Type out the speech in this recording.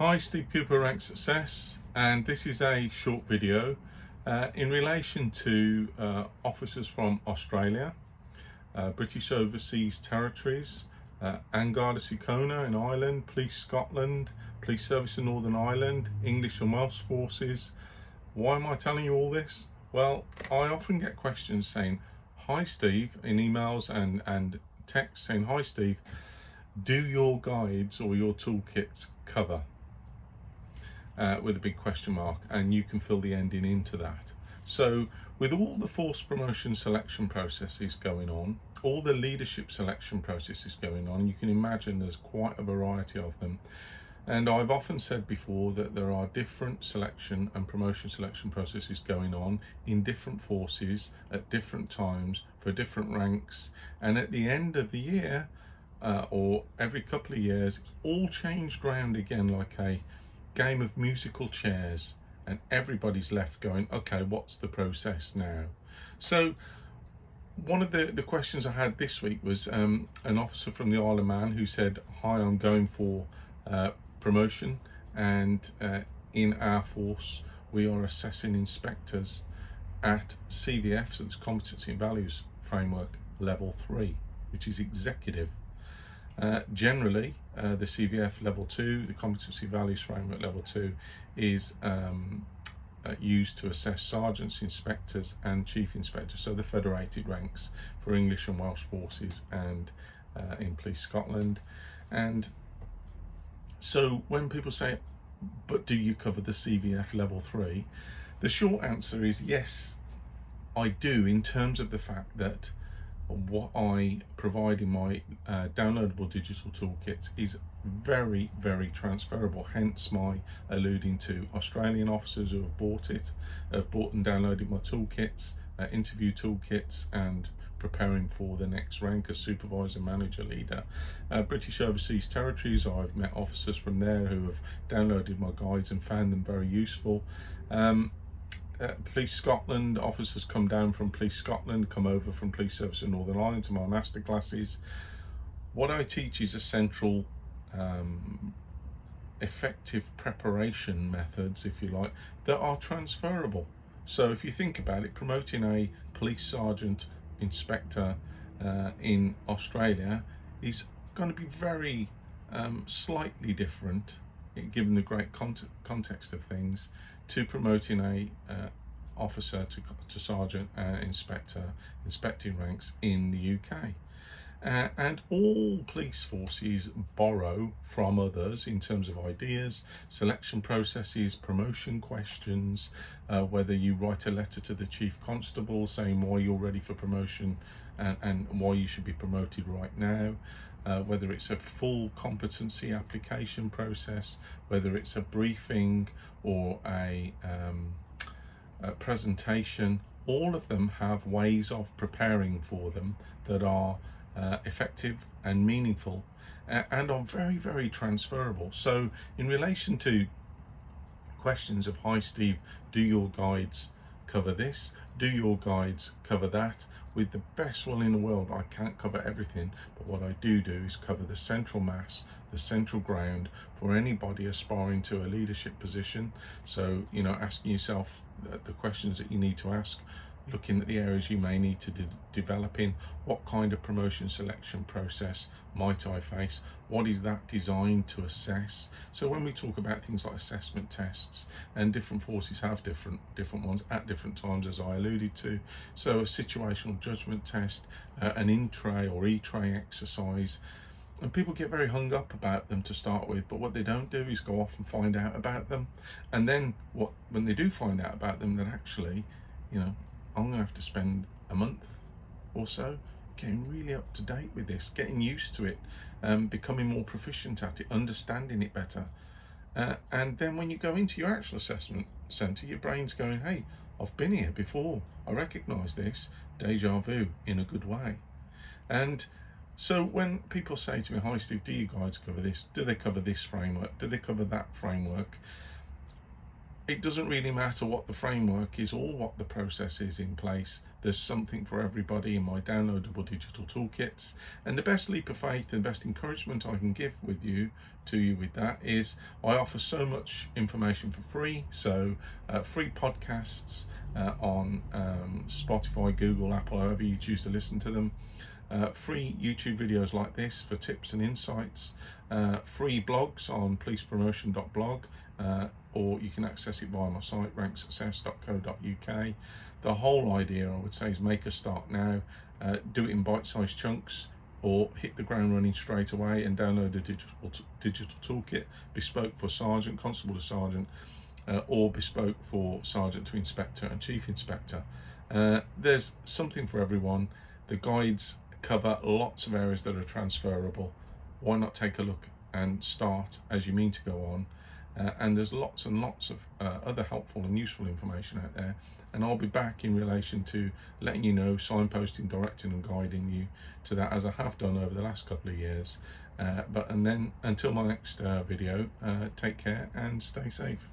Hi, Steve Cooper, Rank Success, and this is a short video in relation to officers from Australia, British Overseas Territories, Garda Síochána in Ireland, Police Scotland, Police Service in Northern Ireland, English and Welsh Forces. Why am I telling you all this? Well, I often get questions saying, "Hi Steve," in emails and texts saying, "Hi Steve, do your guides or your toolkits cover?" With a big question mark, and you can fill the ending into that. So with all the force promotion selection processes going on, all the leadership selection processes going on, you can imagine there's quite a variety of them. And I've often said before that there are different selection and promotion selection processes going on in different forces at different times for different ranks, and at the end of the year or every couple of years, it's all changed round again like a game of musical chairs, and everybody's left going, okay, what's the process now? So one of the questions I had this week was an officer from the Isle of Man who said, "Hi, I'm going for promotion, and in our force we are assessing inspectors at CVF, so it's Competency and Values Framework Level 3, which is executive. Generally, the CVF Level 2, the Competency Values Framework Level 2, is used to assess sergeants, inspectors and chief inspectors, so the federated ranks for English and Welsh forces and in Police Scotland. And so when people say, "But do you cover the CVF Level 3?" the short answer is yes, I do, in terms of the fact that what I provide in my downloadable digital toolkits is very, very transferable, hence my alluding to Australian officers who have bought and downloaded my toolkits, interview toolkits, and preparing for the next rank as supervisor, manager, leader. British Overseas Territories, I've met officers from there who have downloaded my guides and found them very useful. Police Scotland, officers come down from Police Scotland, come over from Police Service in Northern Ireland to my master classes. What I teach is essential effective preparation methods, if you like, that are transferable. So if you think about it, promoting a police sergeant inspector in Australia is going to be very slightly different, given the great context of things, to promoting a officer to sergeant inspector inspecting ranks in the UK. And all police forces borrow from others in terms of ideas, selection processes, promotion questions, whether you write a letter to the chief constable saying why you're ready for promotion and why you should be promoted right now, whether it's a full competency application process, whether it's a briefing or a presentation. All of them have ways of preparing for them that are effective and meaningful and are very, very transferable. So in relation to questions of, "Hi Steve, do your guides cover this? Do your guides cover that?" With the best will in the world, I can't cover everything, but what I do is cover the central mass, the central ground for anybody aspiring to a leadership position. So, asking yourself the questions that you need to ask, looking at the areas you may need to develop in. What kind of promotion selection process might I face? What is that designed to assess? So when we talk about things like assessment tests, and different forces have different ones at different times, as I alluded to. So a situational judgment test, an in-tray or e-tray exercise, and people get very hung up about them to start with, but what they don't do is go off and find out about them. And then when they do find out about them, then actually, I'm going to have to spend a month or so getting really up to date with this, getting used to it, becoming more proficient at it, understanding it better. And then when you go into your actual assessment centre, your brain's going, "Hey, I've been here before. I recognise this." Deja vu in a good way. And so when people say to me, "Hi Steve, do you guys cover this? Do they cover this framework? Do they cover that framework?" it doesn't really matter what the framework is or what the process is in place. There's something for everybody in my downloadable digital toolkits. And the best leap of faith and best encouragement I can give to you with that is I offer so much information for free. So free podcasts on Spotify, Google, Apple, however you choose to listen to them. Free YouTube videos like this for tips and insights, free blogs on policepromotion.blog, or you can access it via my site ranksuccess.co.uk. The whole idea, I would say, is make a start now, do it in bite-sized chunks, or hit the ground running straight away and download a digital toolkit bespoke for sergeant, constable to sergeant, or bespoke for sergeant to inspector and chief inspector. There's something for everyone. The guides cover lots of areas that are transferable. Why not take a look and start as you mean to go on? And there's lots and lots of other helpful and useful information out there, and I'll be back in relation to letting you know, signposting, directing and guiding you to that, as I have done over the last couple of years. And then until my next video, take care and stay safe.